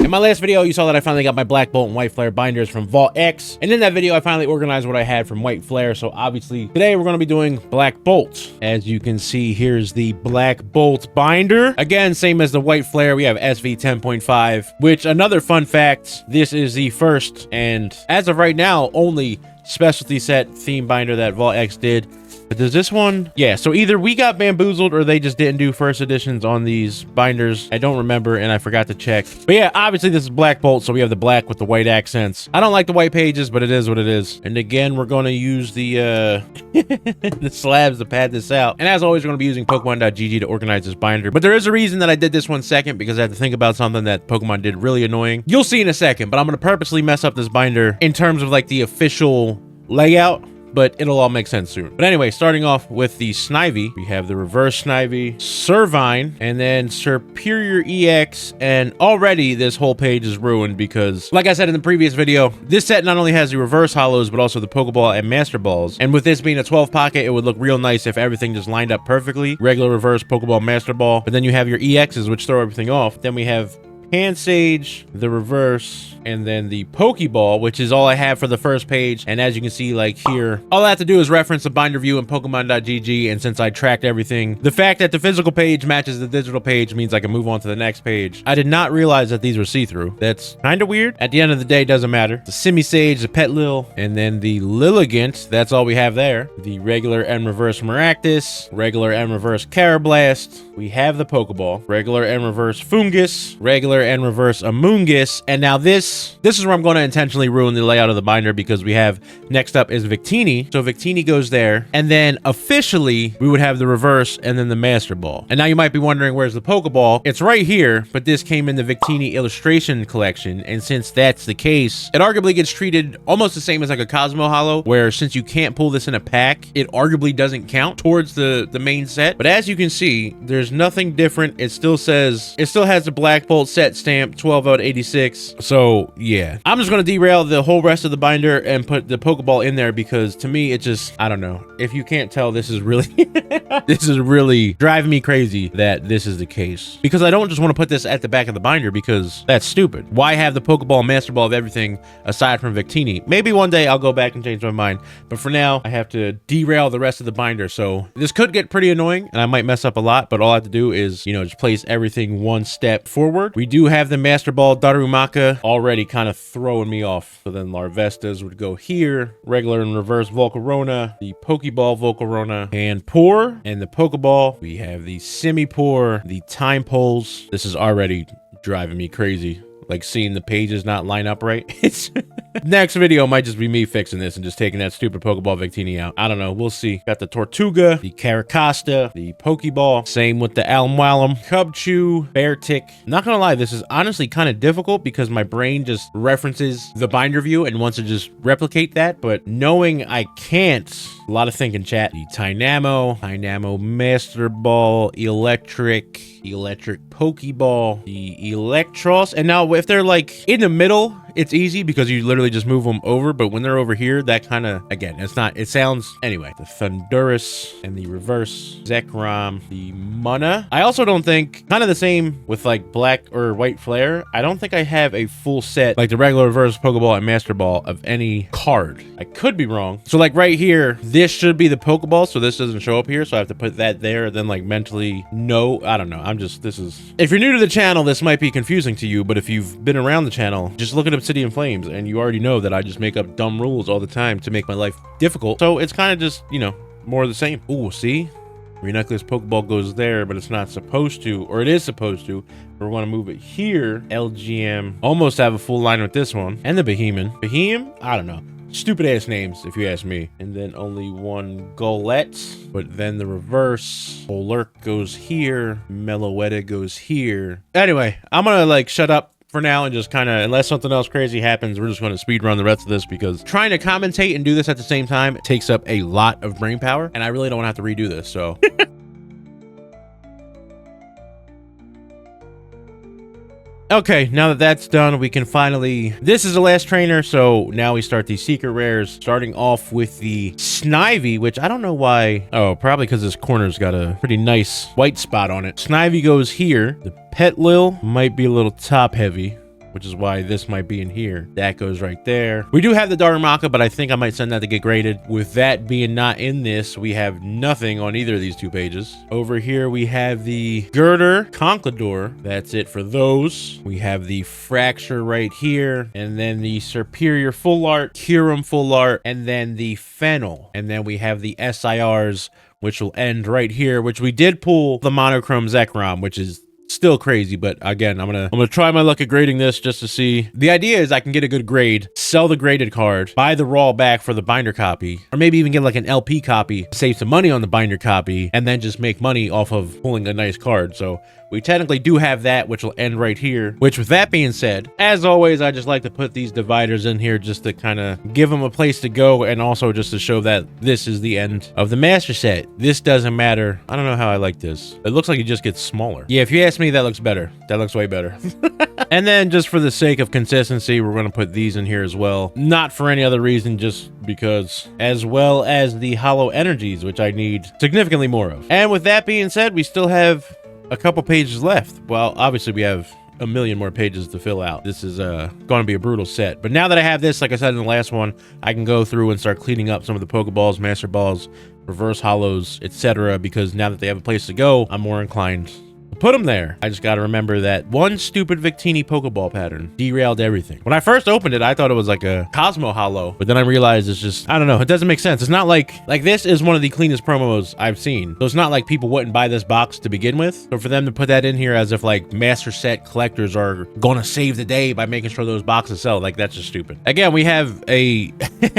In my last video, you saw that I finally got my Black Bolt and White Flare binders from Vault X. And in that video, I finally organized what I had from White Flare. So obviously today we're going to be doing Black Bolt. As you can see, here's the Black Bolt binder. Again, same as the White Flare, we have SV 10.5, which another fun fact, this is the first and as of right now, only specialty set theme binder that Vault X did. But does this one? Yeah, so either we got bamboozled or they just didn't do first editions on these binders. I don't remember and I forgot to check. But yeah, obviously this is Black Bolt, so we have the black with the white accents. I don't like the white pages, but it is what it is. And again, we're going to use the the slabs to pad this out. And as always, we're going to be using Pokemon.gg to organize this binder. But there is a reason that I did this one second, because I had to think about something that Pokemon did really annoying. You'll see in a second, but I'm going to purposely mess up this binder in terms of like the official layout, but it'll all make sense soon. But anyway, starting off with the Snivy, we have the reverse Snivy, Servine, and then Superior EX, and already this whole page is ruined because, like I said in the previous video, this set not only has the reverse hollows, but also the Pokeball and Master Balls. And with this being a 12 pocket, it would look real nice if everything just lined up perfectly. Regular reverse Pokeball, Master Ball, but then you have your EXs, which throw everything off. Then we have Pansage, the reverse, and then the Pokeball, which is all I have for the first page. And as you can see, like here, all I have to do is reference the binder view in Pokemon.gg. And since I tracked everything, the fact that the physical page matches the digital page means I can move on to the next page. I did not realize that these were see-through. That's kind of weird. At the end of the day, doesn't matter. The Simisage, the Petlil, and then the Lilligant. That's all we have there. The regular and reverse Maractus, regular and reverse Carablast. We have the Pokeball, regular and reverse Fungus, regular and reverse Amoonguss. And now this is where I'm going to intentionally ruin the layout of the binder, because we have next up is Victini. So Victini goes there, and then officially we would have the reverse and then the Master Ball. And now you might be wondering, where's the Pokeball? It's right here, but this came in the Victini illustration collection. And since that's the case, it arguably gets treated almost the same as like a Cosmo Hollow, where since you can't pull this in a pack, it arguably doesn't count towards the main set. But as you can see, there's nothing different. It still has the Black Bolt set stamp, 12 out of 86. So yeah, I'm just gonna derail the whole rest of the binder and put the Pokeball in there, because to me it just, I don't know, if you can't tell, this is really this is really driving me crazy that this is the case, because I don't just want to put this at the back of the binder, because that's stupid. Why have the Pokeball and Master Ball of everything aside from Victini? Maybe one day I'll go back and change my mind, but for now I have to derail the rest of the binder. So this could get pretty annoying and I might mess up a lot, but all I have to do is, you know, just place everything one step forward. We do have the Master Ball Darumaka already kind of throwing me off. So then Larvestas would go here, regular and reverse Volcarona, the Pokeball Volcarona, and Pour, and the Pokeball. We have the Simipour, the Time Poles. This is already driving me crazy, like seeing the pages not line up right. It's next video might just be me fixing this and just taking that stupid Pokeball Victini out. I don't know, we'll see. Got the Tortuga, the Caracasta, the Pokeball, same with the Almwalum, Cubchoo, Beartic. Not gonna lie, this is honestly kind of difficult because my brain just references the binder view and wants to just replicate that, but knowing I can't, a lot of thinking, chat. The Tynamo Master Ball, Electric Pokeball, the Electros. And now if they're like in the middle, it's easy because you literally just move them over, but when they're over here, that kind of, again, it's not, it sounds, anyway. The Thundurus and the reverse Zekrom, the Munna. I also don't think, kind of the same with like Black or White Flare, I don't think I have a full set, like the regular reverse Pokeball and Master Ball of any card. I could be wrong. So like right here, this should be the Pokeball, so this doesn't show up here, so I have to put that there, then like mentally, no, I don't know. If you're new to the channel, this might be confusing to you, but if you've been around the channel, just look at OBSIDIAN Flames, and you already know that I just make up dumb rules all the time to make my life difficult. So it's kind of just, you know, more of the same. Ooh, see? Renecklace Pokeball goes there, but it's not supposed to, or it is supposed to. We want to move it here. LGM. Almost have a full line with this one. And the Behemoth. Behemoth? I don't know. Stupid ass names, if you ask me. And then only one Golett, but then the reverse. Polurk goes here. Meloetta goes here. Anyway, I'm gonna like shut up for now and just kind of, unless something else crazy happens, we're just going to speed run the rest of this, because trying to commentate and do this at the same time takes up a lot of brain power, and I really don't want to have to redo this, so. Okay, now that that's done, we can finally, this is the last trainer, so now we start these secret rares, starting off with the Snivy, which I don't know why. Oh, probably because this corner's got a pretty nice white spot on it. Snivy goes here. The Petlil might be a little top heavy. which is why this might be in here. That goes right there. We do have the Darumaka, but I think I might send that to get graded. With that being not in this, we have nothing on either of these 2 pages. Over here, we have the Girder Conquidor. That's it for those. We have the Fracture right here, and then the Superior Full Art, Curum Full Art, and then the Fennel. And then we have the SIRs, which will end right here, which we did pull the Monochrome Zekrom, which is still crazy, but again, I'm gonna try my luck at grading this just to see. The idea is I can get a good grade, sell the graded card, buy the raw back for the binder copy, or maybe even get like an LP copy, save some money on the binder copy, and then just make money off of pulling a nice card. So we technically do have that, which will end right here. Which, with that being said, as always, I just like to put these dividers in here just to kind of give them a place to go, and also just to show that this is the end of the master set. This doesn't matter. I don't know how I like this. It looks like it just gets smaller. Yeah, if you ask me, that looks better. That looks way better. And then, just for the sake of consistency, we're going to put these in here as well. Not for any other reason, just because. As well as the Hollow Energies, which I need significantly more of. And with that being said, we still have a couple pages left. Well, obviously we have a million more pages to fill out. This is going to be a brutal set. But now that I have this, like I said in the last one, I can go through and start cleaning up some of the Pokeballs, Master Balls, Reverse Hollows, etc. Because now that they have a place to go, I'm more inclined to put them there. I just got to remember that one stupid Victini Pokeball pattern derailed everything. When I first opened it, I thought it was like a Cosmo Hollow, but then I realized it's just, I don't know, it doesn't make sense. It's not like this is one of the cleanest promos I've seen. So it's not like people wouldn't buy this box to begin with. So for them to put that in here as if like master set collectors are gonna save the day by making sure those boxes sell, like that's just stupid. Again, we have a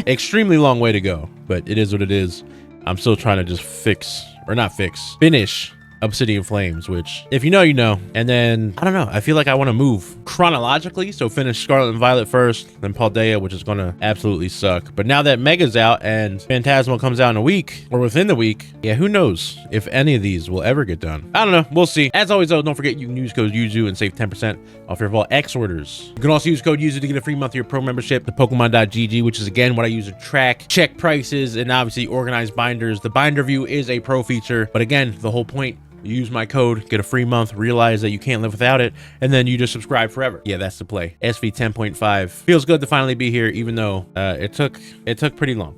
extremely long way to go, but it is what it is. I'm still trying to just finish Obsidian Flames, which if you know, you know. And then I don't know, I feel like I want to move chronologically, so finish Scarlet and Violet first, then Paldea, which is gonna absolutely suck. But now that Mega's out and Phantasmal comes out in a week or within the week, yeah, who knows if any of these will ever get done. I don't know, we'll see. As always though, don't forget you can use code Yuzu and save 10% off your Vault X orders. You can also use code Yuzu to get a free month of your pro membership to Pokemon.gg, which is again what I use to track, check prices, and obviously organize binders. The binder view is a pro feature, but again, the whole point, use my code, get a free month, realize that you can't live without it, and then you just subscribe forever. Yeah, that's the play. SV 10.5 feels good to finally be here, even though it took pretty long.